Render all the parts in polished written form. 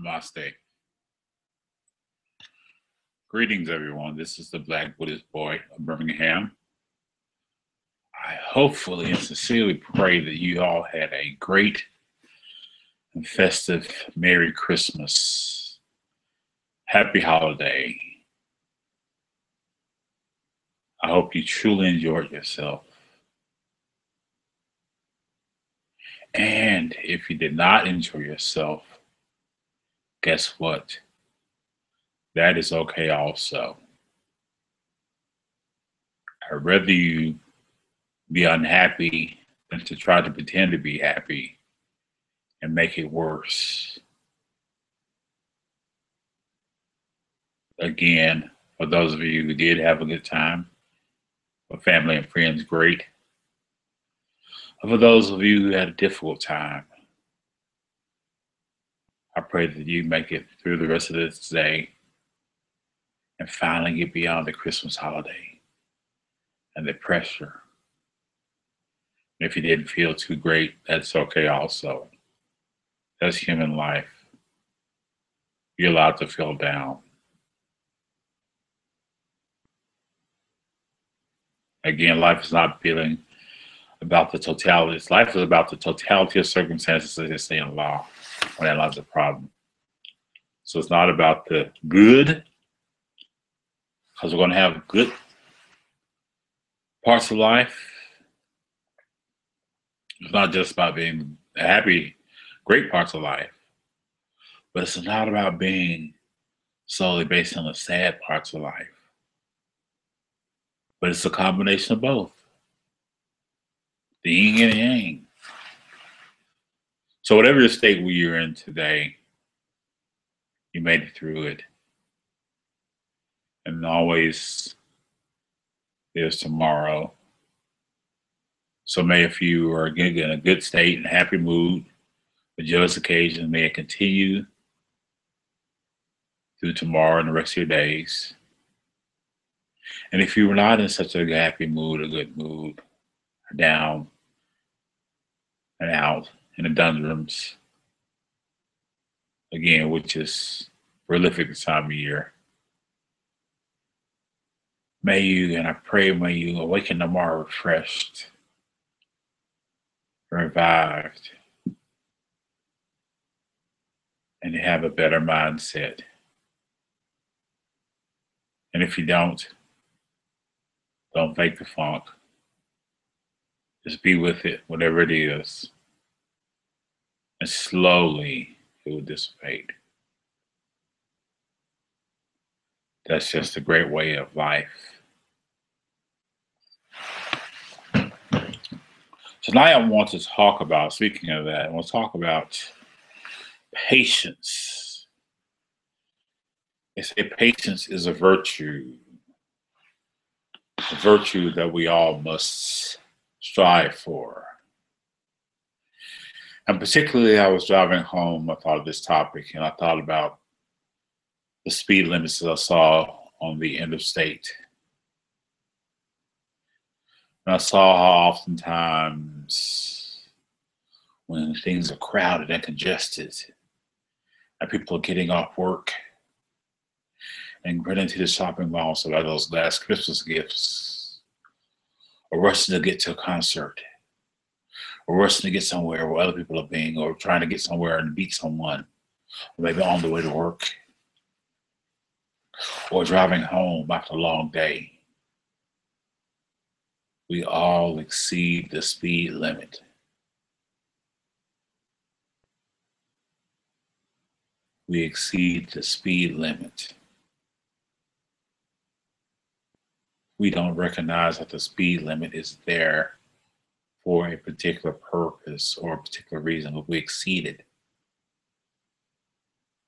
Namaste. Greetings, everyone. This is the Black Buddhist Boy of Birmingham. I hopefully and sincerely pray that you all had a great and festive Merry Christmas. Happy holiday. I hope you truly enjoyed yourself. And if you did not enjoy yourself, guess what? That is okay also. I'd rather you be unhappy than to try to pretend to be happy and make it worse. Again, for those of you who did have a good time, for family and friends, great. And for those of you who had a difficult time, I pray that you make it through the rest of this day and finally get beyond the Christmas holiday and the pressure. And if you didn't feel too great, that's okay also. That's human life. You're allowed to feel down. Again, life is not feeling about the totality. Life is about the totality of circumstances, as they say in law, when that lies a problem. So it's not about the good, because we're going to have good parts of life. It's not just about being happy, great parts of life, but it's not about being solely based on the sad parts of life. But it's a combination of both. The yin and the yang. So whatever the state you're in today, you made it through it. And always there's tomorrow. So may if you are again in a good state and happy mood, a joyous occasion, may it continue through tomorrow and the rest of your days. And if you were not in such a happy mood, a good mood, down and out in the doldrums, again, which is prolific this time of year, may you, and I pray, may you awaken tomorrow refreshed, revived, and you have a better mindset. And if you don't fake the funk. Just be with it, whatever it is. And slowly it will dissipate. That's just a great way of life. Tonight I want to talk about, speaking of that, I want to talk about patience. They say patience is a virtue that we all must strive for. And particularly, I was driving home, I thought of this topic, and I thought about the speed limits that I saw on the interstate. And I saw how oftentimes when things are crowded and congested, and people are getting off work and running to the shopping mall to buy those last Christmas gifts, or rushing to get to a concert, or rushing to get somewhere where other people are being, or trying to get somewhere and beat someone, or maybe on the way to work, or driving home after a long day. We all exceed the speed limit. We exceed the speed limit. We don't recognize that the speed limit is there for a particular purpose or a particular reason, but we exceed it.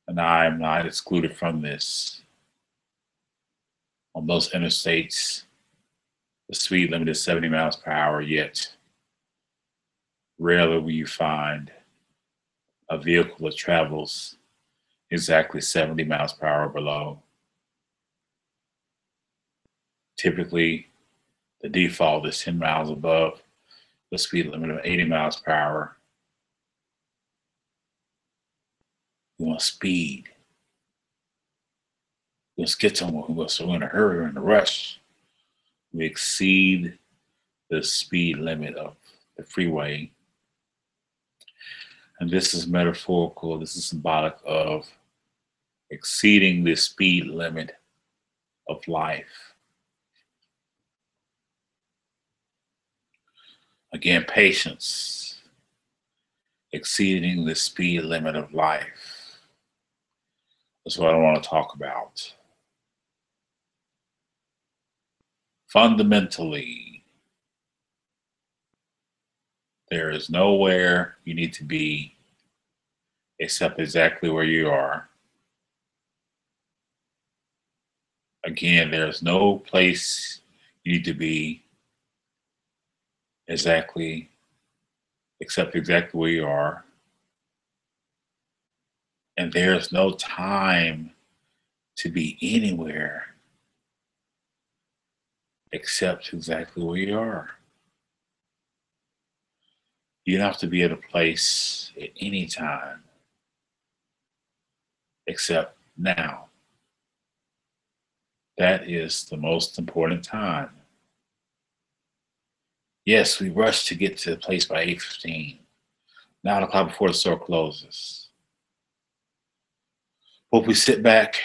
And I am not excluded from this. On most interstates, the speed limit is 70 miles per hour, yet rarely will you find a vehicle that travels exactly 70 miles per hour below. Typically, the default is 10 miles above the speed limit of 80 miles per hour. We want speed. We want to get somewhere. We're in a hurry, we're in a rush. We exceed the speed limit of the freeway. And this is metaphorical, this is symbolic of exceeding the speed limit of life. Again, patience, exceeding the speed limit of life. That's what I want to talk about. Fundamentally, there is nowhere you need to be except exactly where you are. Again, there's no place you need to be except exactly where you are. And there's no time to be anywhere except exactly where you are. You don't have to be at a place at any time except now. That is the most important time. Yes, we rush to get to the place by 8:15, 9 o'clock before the store closes. But if we sit back,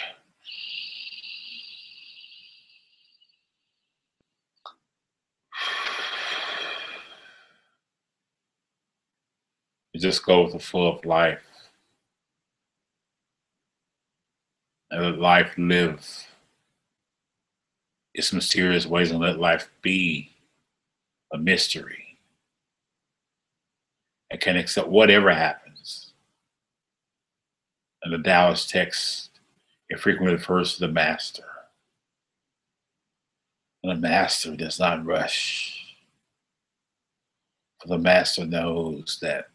we just go with the flow of life and let life live its mysterious ways and let life be a mystery and can accept whatever happens. And the Taoist text, it frequently refers to the master. And the master does not rush. For the master knows that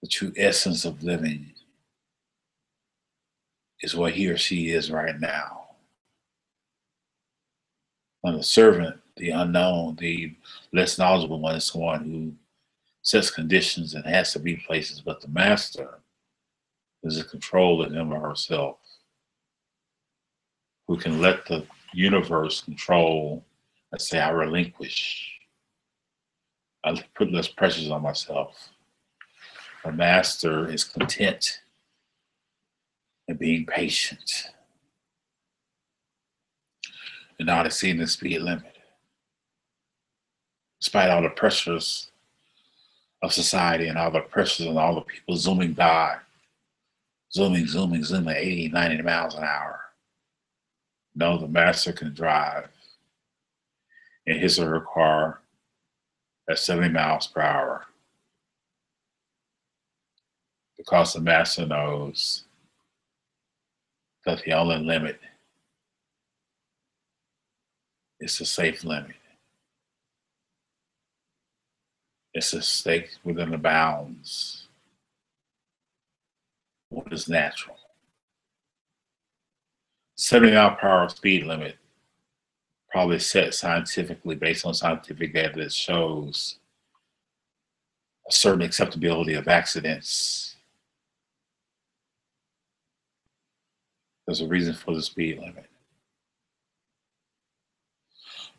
the true essence of living is what he or she is right now. And the servant, the unknown, the less knowledgeable one is someone who sets conditions and has to be places, but the master is a control of him or herself, who can let the universe control and say, I relinquish. I put less pressures on myself. The master is content and being patient and not exceeding the speed limit. Despite all the pressures of society and all the pressures and all the people zooming by, zooming at 80, 90 miles an hour. No, the master can drive in his or her car at 70 miles per hour because the master knows that the only limit is a safe limit. It's a stake within the bounds of what is natural. 70-mile-per-hour speed limit probably set scientifically based on scientific data that shows a certain acceptability of accidents. There's a reason for the speed limit.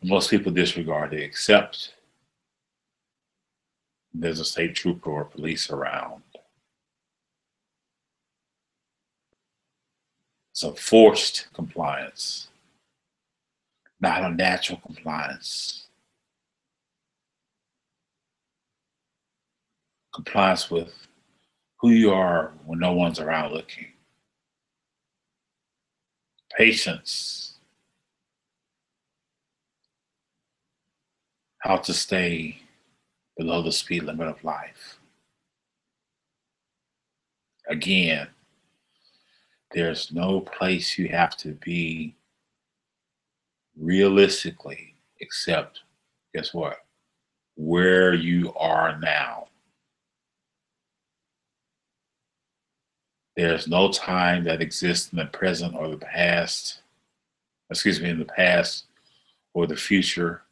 Most people disregard it, except there's a state trooper or police around. It's a forced compliance, not a natural compliance. Compliance with who you are when no one's around looking. Patience. How to stay below the speed limit of life. Again, there's no place you have to be realistically except, guess what? Where you are now. There's no time that exists in the present or the past, in the past or the future,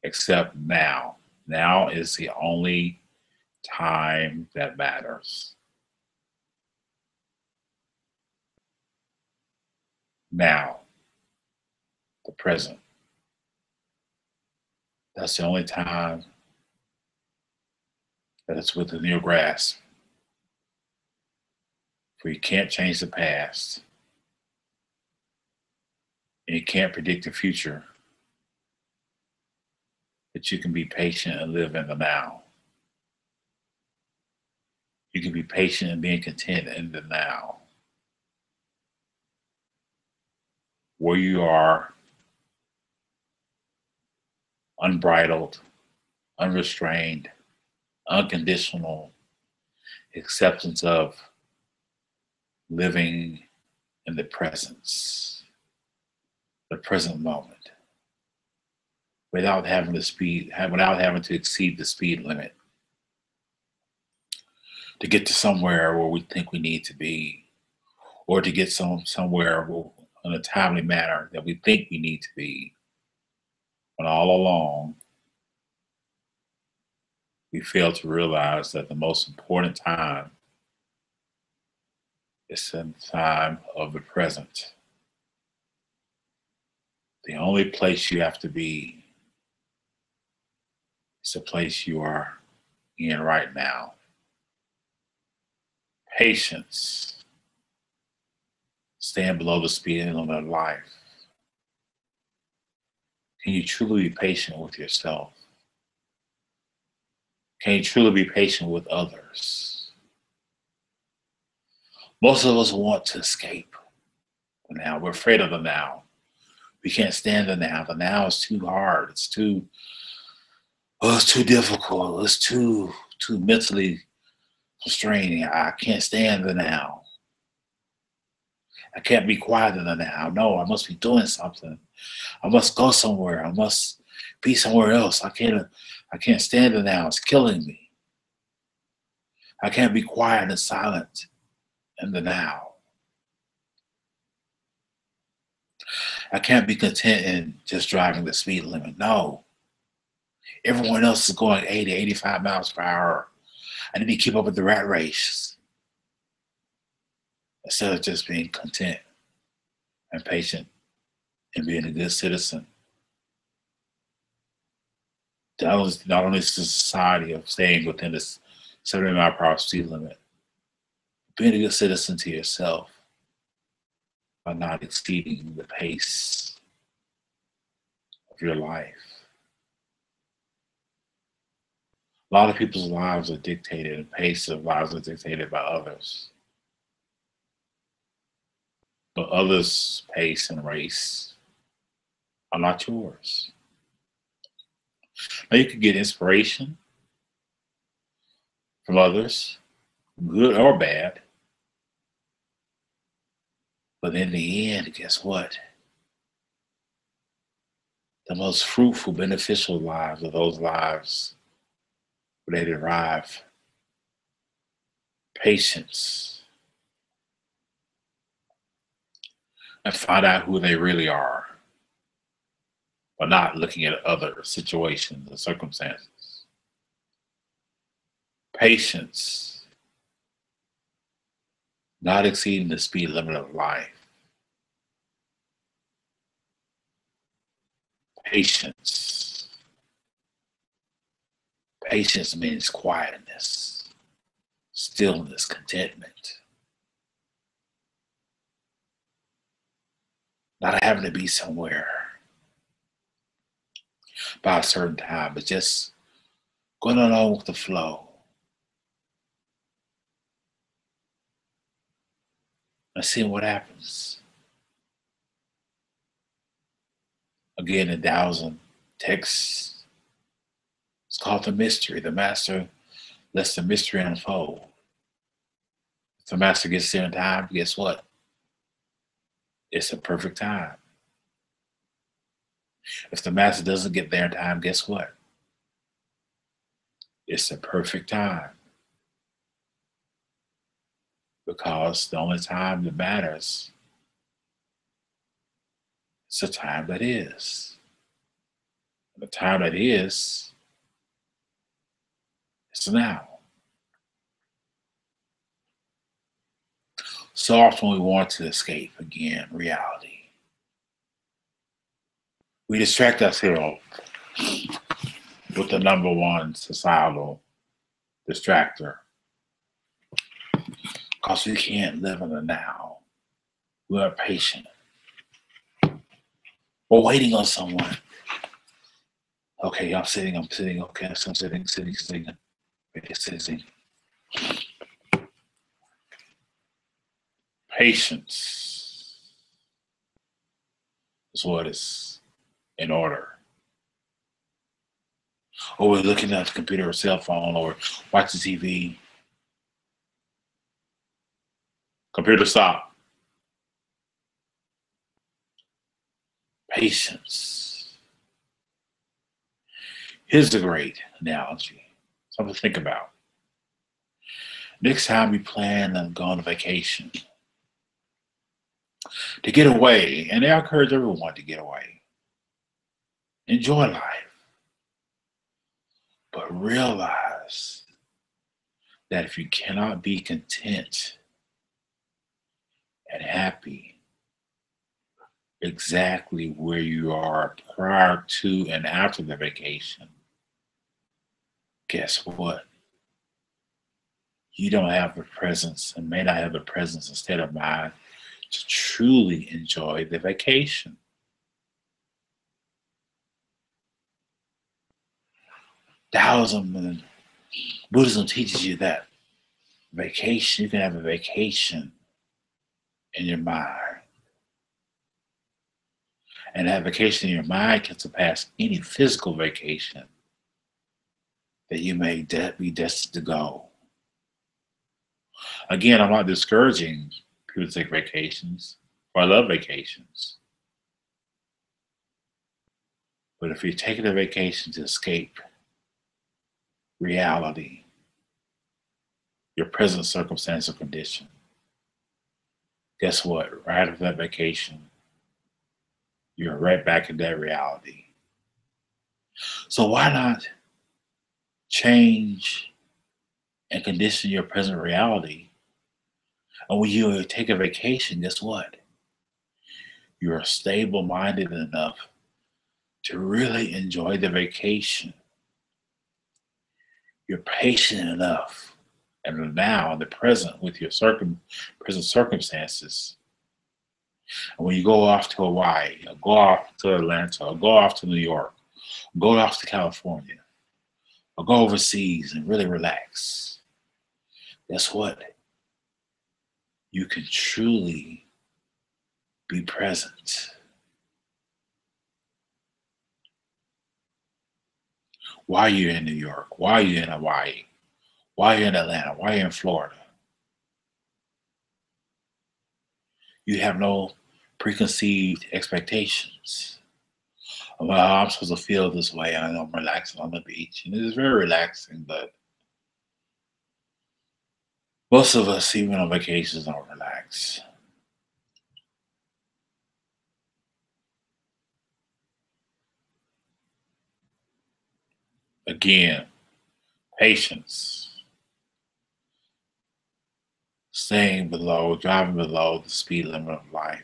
except now. Now is the only time that matters. now, the present. That's the only time that it's within your grasp. For you can't change the past, and you can't predict the future, but you can be patient and live in the now. You can be patient and being content in the now. Where you are, unbridled, unrestrained, unconditional acceptance of living in the presence, the present moment, without having to exceed the speed limit to get to somewhere where we think we need to be, or to get somewhere in a timely manner that we think we need to be. When all along, we fail to realize that the most important time is the time of the present. The only place you have to be is the place you are in right now. Patience. Stand below the speed limit of life. Can you truly be patient with yourself? Can you truly be patient with others? Most of us want to escape the now. We're afraid of the now. We can't stand the now. The now is too hard. It's too difficult. It's too mentally constraining. I can't stand the now. I can't be quiet in the now. No, I must be doing something. I must go somewhere. I must be somewhere else. I can't stand the now. It's killing me. I can't be quiet and silent in the now. I can't be content in just driving the speed limit. No. Everyone else is going 80, 85 miles per hour. I need to keep up with the rat race instead of just being content and patient and being a good citizen. Not only is the society of staying within this 70-mile-per-hour speed limit, being a good citizen to yourself by not exceeding the pace of your life. A lot of people's lives are dictated, the pace of lives are dictated by others. But others' pace and race are not yours. Now you can get inspiration from others, good or bad. But in the end, guess what? The most fruitful, beneficial lives are those lives where they derive patience and find out who they really are, but not looking at other situations and circumstances. Patience, not exceeding the speed limit of life. Patience. Patience means quietness, stillness, contentment. Not having to be somewhere by a certain time, but just going along with the flow. And seeing what happens. Again, in Taoism text, it's called the mystery. The master lets the mystery unfold. If the master gets there in time, guess what? It's a perfect time. If the master doesn't get there in time, guess what? It's a perfect time. Because the only time that matters is the time that is. And the time that is now. So often we want to escape again reality. We distract ourselves with the number one societal distractor because we can't live in the now. We are patient. We're waiting on someone. Okay, I'm sitting. Okay, I'm sitting. Okay, sitting. Patience is what is in order. Or we're looking at the computer or cell phone or watching TV. Computer stop. Patience. Here's a great analogy. Something to think about. Next time you plan on going on vacation, to get away, and I encourage everyone to get away. Enjoy life, but realize that if you cannot be content and happy exactly where you are prior to and after the vacation, guess what? You don't have the presence and may not have the presence and state of mind to truly enjoy the vacation. Taoism and Buddhism teaches you that vacation, you can have a vacation in your mind. And that vacation in your mind can surpass any physical vacation that you may be destined to go. Again, I'm not discouraging people to take vacations, or I love vacations. But if you're taking a vacation to escape reality, your present circumstance or condition, guess what? Right after that vacation, you're right back in that reality. So why not change and condition your present reality? And when you take a vacation, guess what? You're stable-minded enough to really enjoy the vacation. You're patient enough, and now in the present with your present circumstances. And when you go off to Hawaii, or go off to Atlanta, or go off to New York, go off to California, or go overseas and really relax, guess what? You can truly be present. Why are you in New York? Why are you in Hawaii? Why are you in Atlanta? Why are you in Florida? You have no preconceived expectations about how I'm supposed to feel this way. I know I'm relaxing on the beach, and it is very relaxing, but most of us, even on vacations, don't relax. Again, patience, driving below the speed limit of life.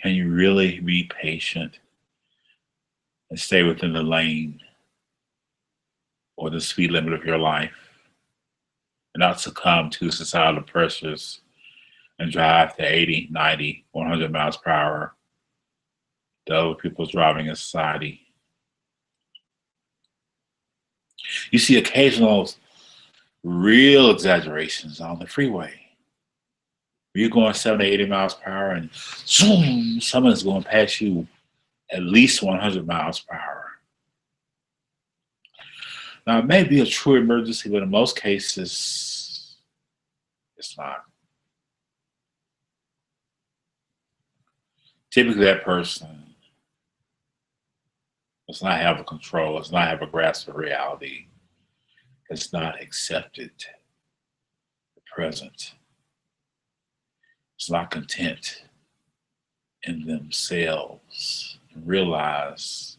Can you really be patient and stay within the lane or the speed limit of your life and not succumb to societal pressures and drive to 80, 90, 100 miles per hour to other people's driving in society? You see occasional real exaggerations on the freeway. You're going 70, 80 miles per hour and zoom, someone's going past you at least 100 miles per hour. Now, it may be a true emergency, but in most cases, it's not. Typically, that person does not have a control, does not have a grasp of reality, has not accepted the present, is not content in themselves, and realize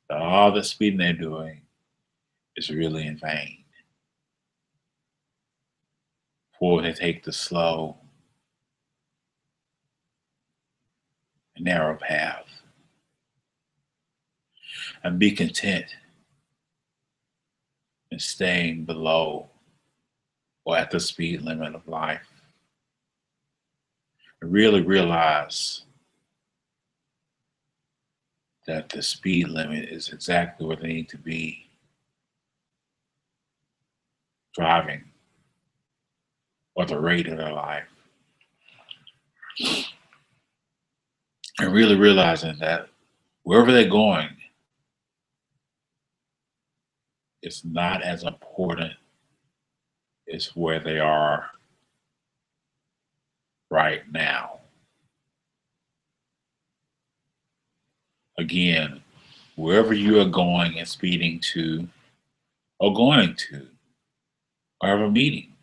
that all the speeding they're doing is really in vain. Before they take the slow, narrow path and be content in staying below or at the speed limit of life. And really realize that the speed limit is exactly where they need to be driving, or the rate of their life. And really realizing that wherever they're going, it's not as important as where they are right now. Again, wherever you are going and speeding to, or going to, or have a meeting,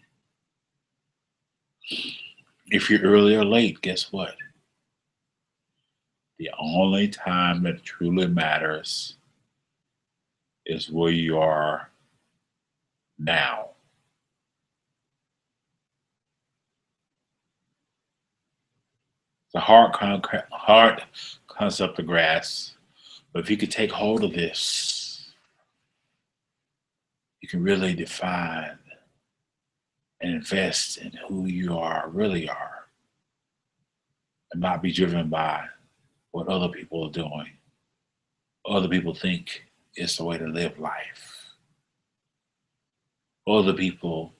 if you're early or late, guess what? The only time that truly matters is where you are now. It's a hard concept to grasp, but if you could take hold of this, you can really define and invest in who you really are, and not be driven by what other people are doing. Other people think it's the way to live life. Other people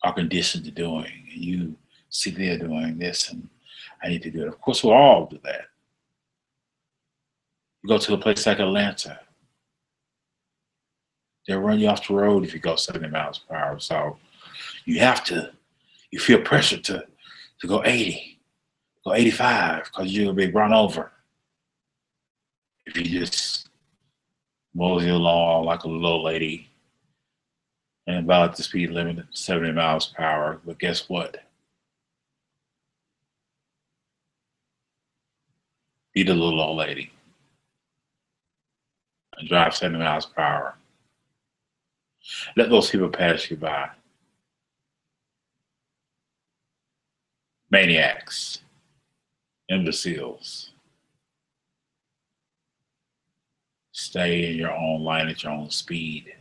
are conditioned to doing, and you see they're doing this, and I need to do it. Of course, we'll all do that. You go to a place like Atlanta, they'll run you off the road if you go 70 miles per hour. So you feel pressure to go 80, go 85, because you'll be run over if you just mosey along like a little lady and about the speed limit at 70 miles per hour. But guess what? Be the little old lady and drive 70 miles per hour. Let those people pass you by. Maniacs, imbeciles. Stay in your own lane at your own speed.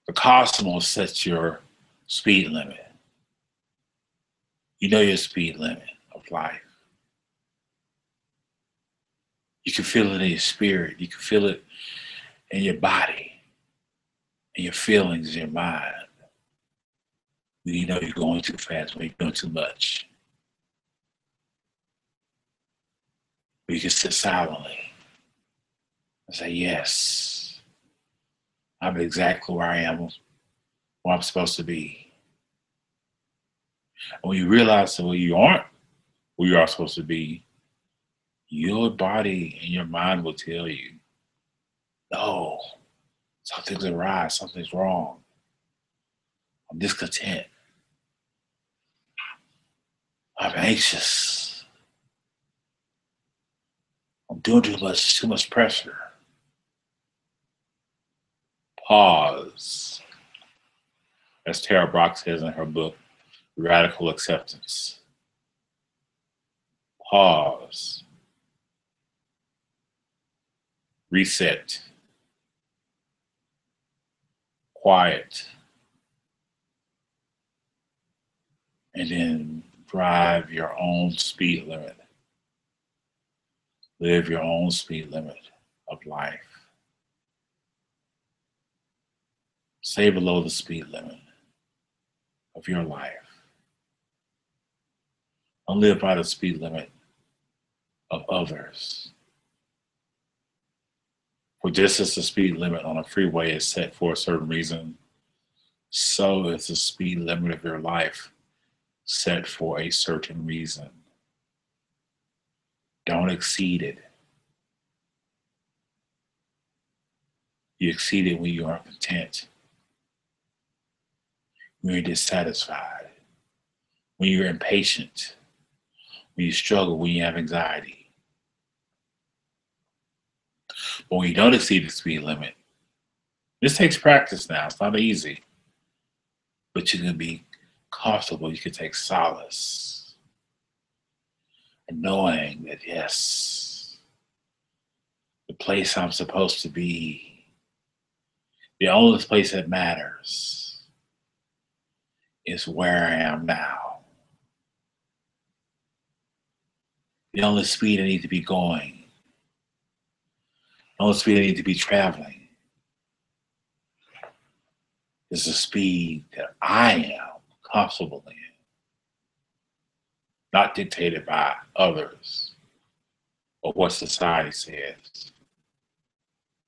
The cosmos sets your speed limit. You know your speed limit of life. You can feel it in your spirit. You can feel it in your body, in your feelings, in your mind. When you know you're going too fast, when you're doing too much. But you can sit silently and say, yes, I'm exactly where I am, where I'm supposed to be. And when you realize that you aren't where you are supposed to be, your body and your mind will tell you, no, something's awry, something's wrong. I'm discontent. I'm anxious. I'm doing too much pressure. Pause. As Tara Brach says in her book, Radical Acceptance. Pause. Reset. Quiet. And then drive your own speed limit. Live your own speed limit of life. Stay below the speed limit of your life. Don't live by the speed limit of others. For just as the speed limit on a freeway is set for a certain reason, so is the speed limit of your life set for a certain reason. Don't exceed it. You exceed it when you are content, when you're dissatisfied, when you're impatient, when you struggle, when you have anxiety. But when you don't exceed the speed limit, this takes practice now. It's not easy. But you can be comfortable, you can take solace in knowing that, yes, the place I'm supposed to be, the only place that matters, is where I am now. The only speed I need to be going, the only speed I need to be traveling, is the speed that I am comfortable in, not dictated by others or what society says,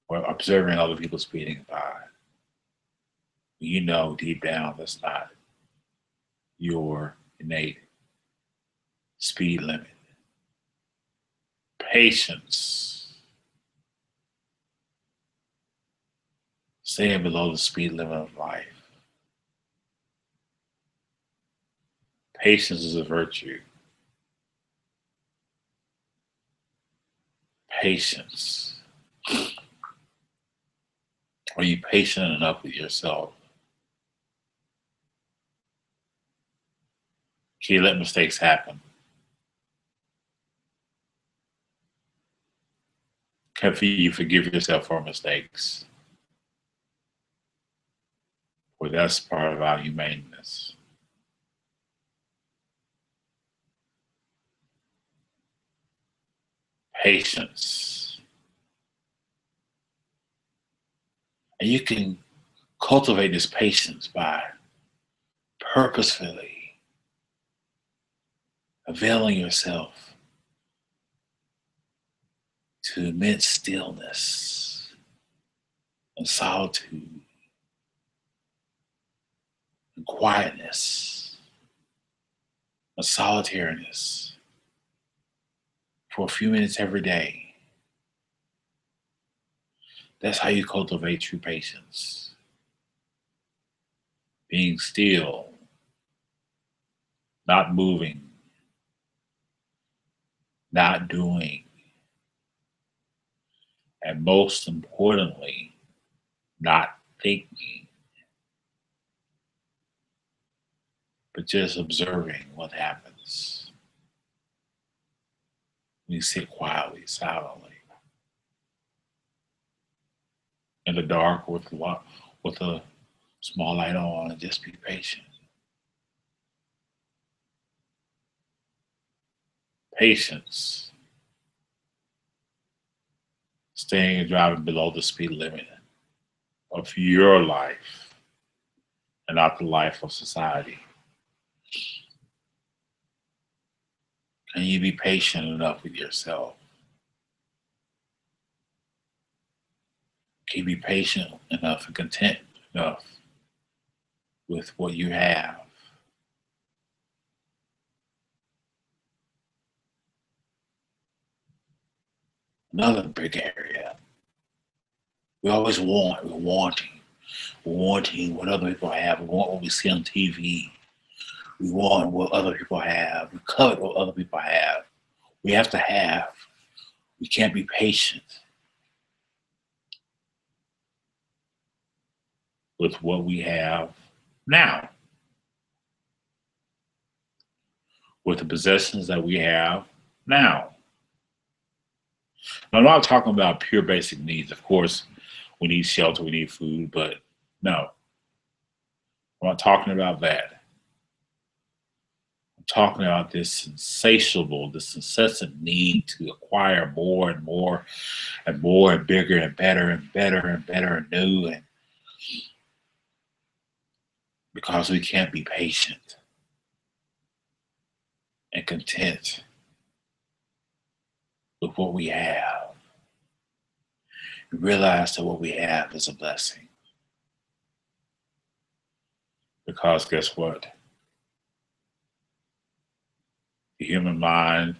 or observing other people speeding by. You know deep down that's not your innate speed limit. Patience. Staying below the speed limit of life. Patience is a virtue. Patience. Are you patient enough with yourself? Can you let mistakes happen? Can you forgive yourself for mistakes? Well, that's part of our humaneness. Patience. And you can cultivate this patience by purposefully availing yourself to immense stillness and solitude and quietness and solitariness for a few minutes every day. That's how you cultivate true patience. Being still, not moving, not doing, and most importantly, not thinking, but just observing what happens when you sit quietly, silently, in the dark with a small light on, and just be patient. Patience. Staying and driving below the speed limit of your life and not the life of society. Can you be patient enough with yourself? Can you be patient enough and content enough with what you have? Another big area. We always we're wanting what other people have. We want what we see on TV. We want what other people have. We covet what other people have. We have to have. We can't be patient with what we have now, with the possessions that we have now. Now, I'm not talking about pure basic needs. Of course, we need shelter, we need food, but no, I'm not talking about that. I'm talking about this insatiable, this incessant need to acquire more and more and more and bigger and better and better and better and new, and because we can't be patient and content with what we have. We realize that what we have is a blessing. Because guess what? The human mind,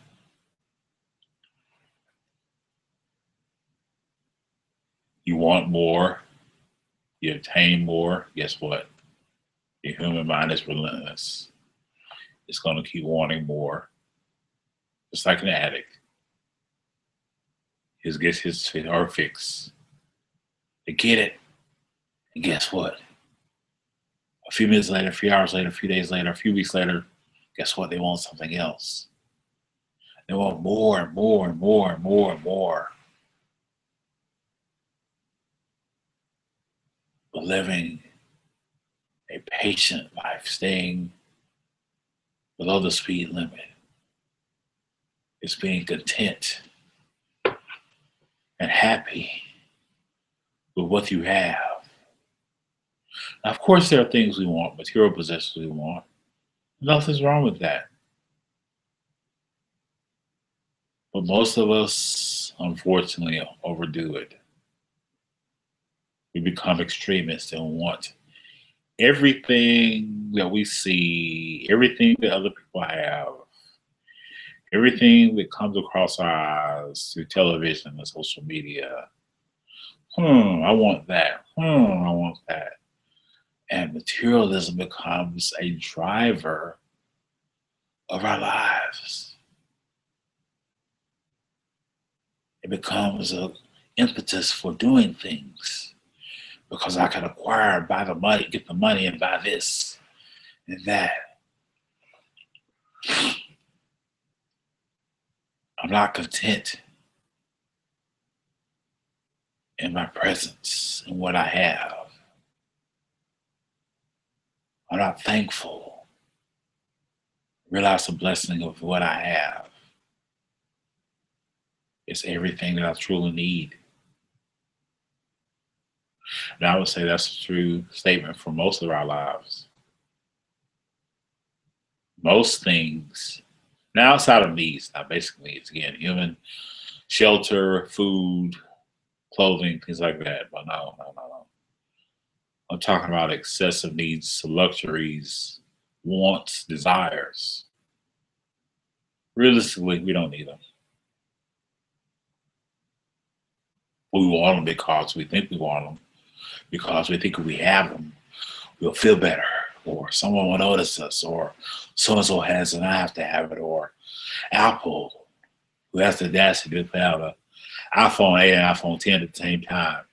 you want more, you obtain more. Guess what? The human mind is relentless. It's going to keep wanting more. Just like an addict. He gets his or fix. They get it. And guess what? A few minutes later, a few hours later, a few days later, a few weeks later, guess what? They want something else. They want more and more and more and more and more. But living a patient life, staying below the speed limit, is being content and happy with what you have. Now, of course, there are things we want, material possessions we want. Nothing's wrong with that. But most of us, unfortunately, overdo it. We become extremists and want everything that we see, everything that other people have, everything that comes across our eyes through television and social media. I want that. I want that. And materialism becomes a driver of our lives. It becomes an impetus for doing things because I can acquire, buy the money, get the money, and buy this and that. I'm not content in my presence and what I have. I'm not thankful. Realize the blessing of what I have. It's everything that I truly need. And I would say that's a true statement for most of our lives. Most things, now outside of needs, now basically it's again human shelter, food, clothing, things like that. But no. I'm talking about excessive needs, luxuries, wants, desires. Realistically, we don't need them. We want them because we think we want them, because we think if we have them, we'll feel better, or someone will notice us, or so-and-so has it and I have to have it, or Apple, who has the audacity to put out an iPhone 8 and iPhone 10 at the same time.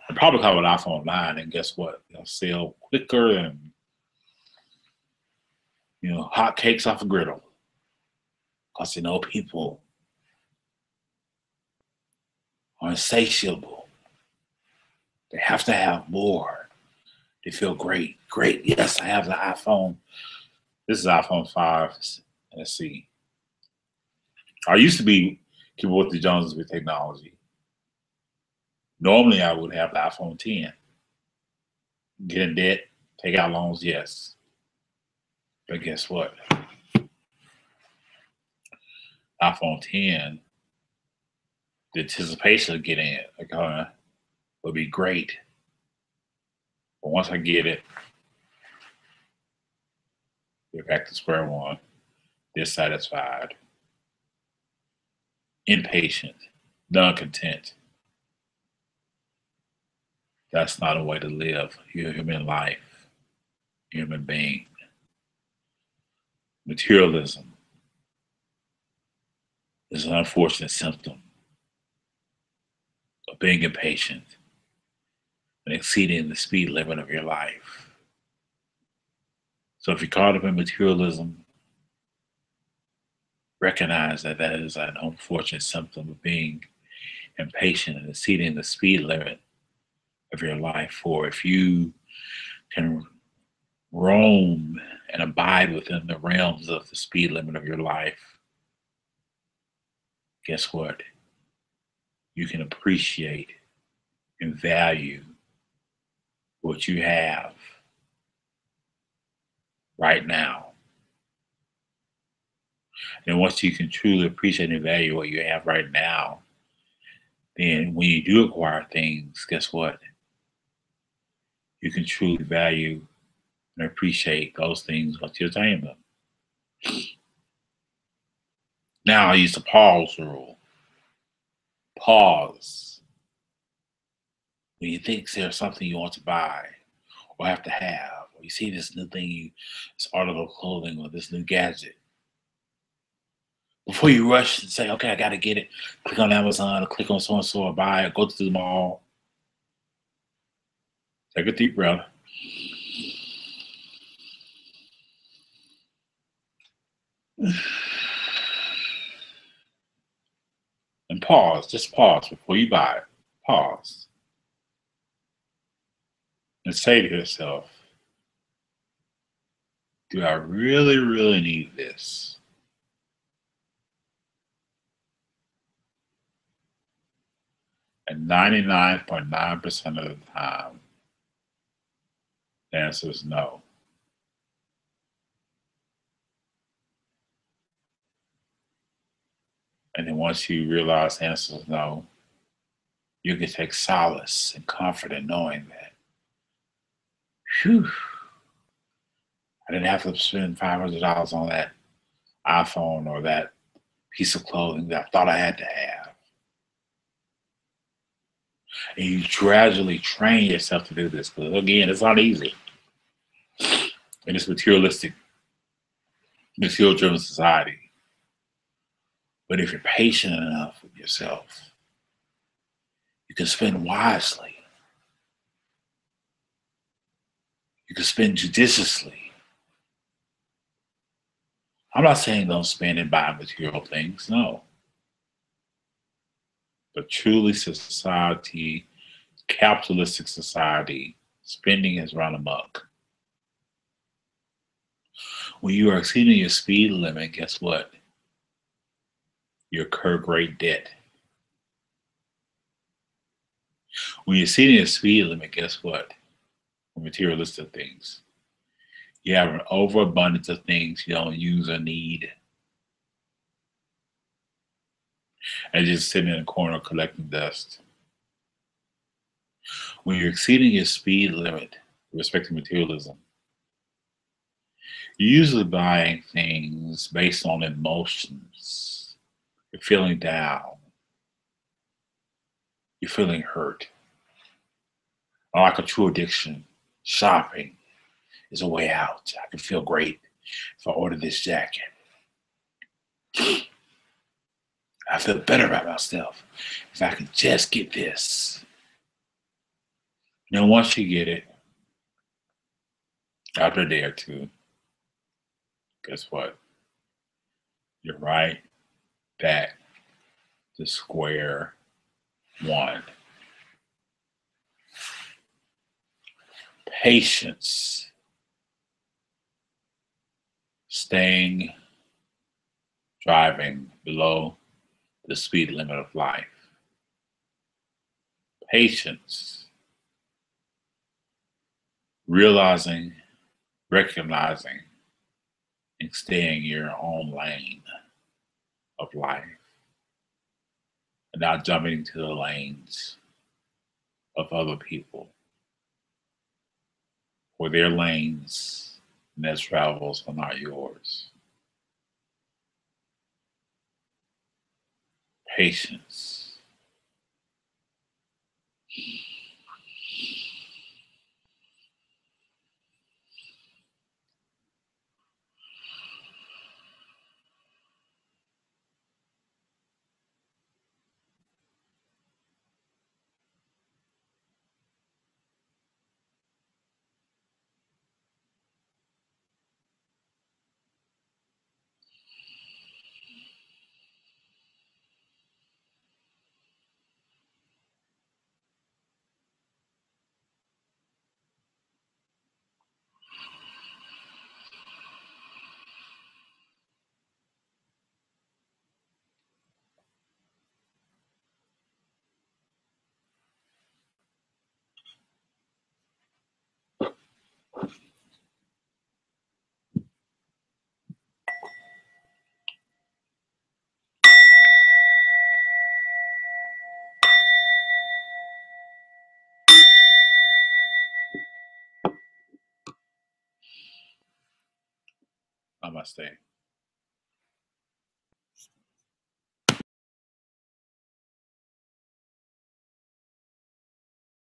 They'll probably call it iPhone 9, and guess what? They'll sell quicker than, hot cakes off a griddle. Because, people are insatiable. They have to have more. They feel great. Great. Yes, I have the iPhone. This is iPhone 5. Let's see. I used to be keep with the Joneses with technology. Normally, I would have the iPhone 10. Get in debt, take out loans, yes. But guess what? iPhone 10, the anticipation of getting it would be great. But once I get it, we're back to square one. Dissatisfied, impatient, non-content. That's not a way to live human life, human being. Materialism is an unfortunate symptom of being impatient and exceeding the speed limit of your life. So if you're caught up in materialism, recognize that that is an unfortunate symptom of being impatient and exceeding the speed limit of your life. For if you can roam and abide within the realms of the speed limit of your life, guess what? You can appreciate and value what you have right now. And once you can truly appreciate and value what you have right now, then when you do acquire things, guess what? You can truly value and appreciate those things once you attain them. Now I use the pause rule. Pause. When you think there's something you want to buy or have to have, or you see this new thing, this article of clothing or this new gadget, before you rush and say, okay, I got to get it, click on Amazon or click on so-and-so or buy it, go to the mall, take a deep breath And pause, just pause before you buy it. Pause and say to yourself, do I really, really need this? And 99.9% of the time, the answer is no. And then once you realize the answer is no, you can take solace and comfort in knowing that, whew, I didn't have to spend $500 on that iPhone or that piece of clothing that I thought I had to have. And you gradually train yourself to do this. Because again, it's not easy. In this materialistic, material-driven society. But if you're patient enough with yourself, you can spend wisely. You can spend judiciously. I'm not saying don't spend and buy material things, no. But truly society, capitalistic society, spending has run amok. When you are exceeding your speed limit, guess what? You incur great debt. When you're exceeding your speed limit, guess what? For materialistic things, you have an overabundance of things you don't use or need, and just sitting in a corner collecting dust. When you're exceeding your speed limit with respect to materialism, you're usually buying things based on emotions. You're feeling down. You're feeling hurt. Or like a true addiction, shopping is a way out. I can feel great if I order this jacket. I feel better about myself if I can just get this. Now, once you get it, after a day or two, guess what? You're right back to square one. Patience, staying driving below the speed limit of life. Patience, realizing, recognizing, and staying in your own lane of life and not jumping into the lanes of other people or their lanes and their travels are not yours. Patience. Namaste.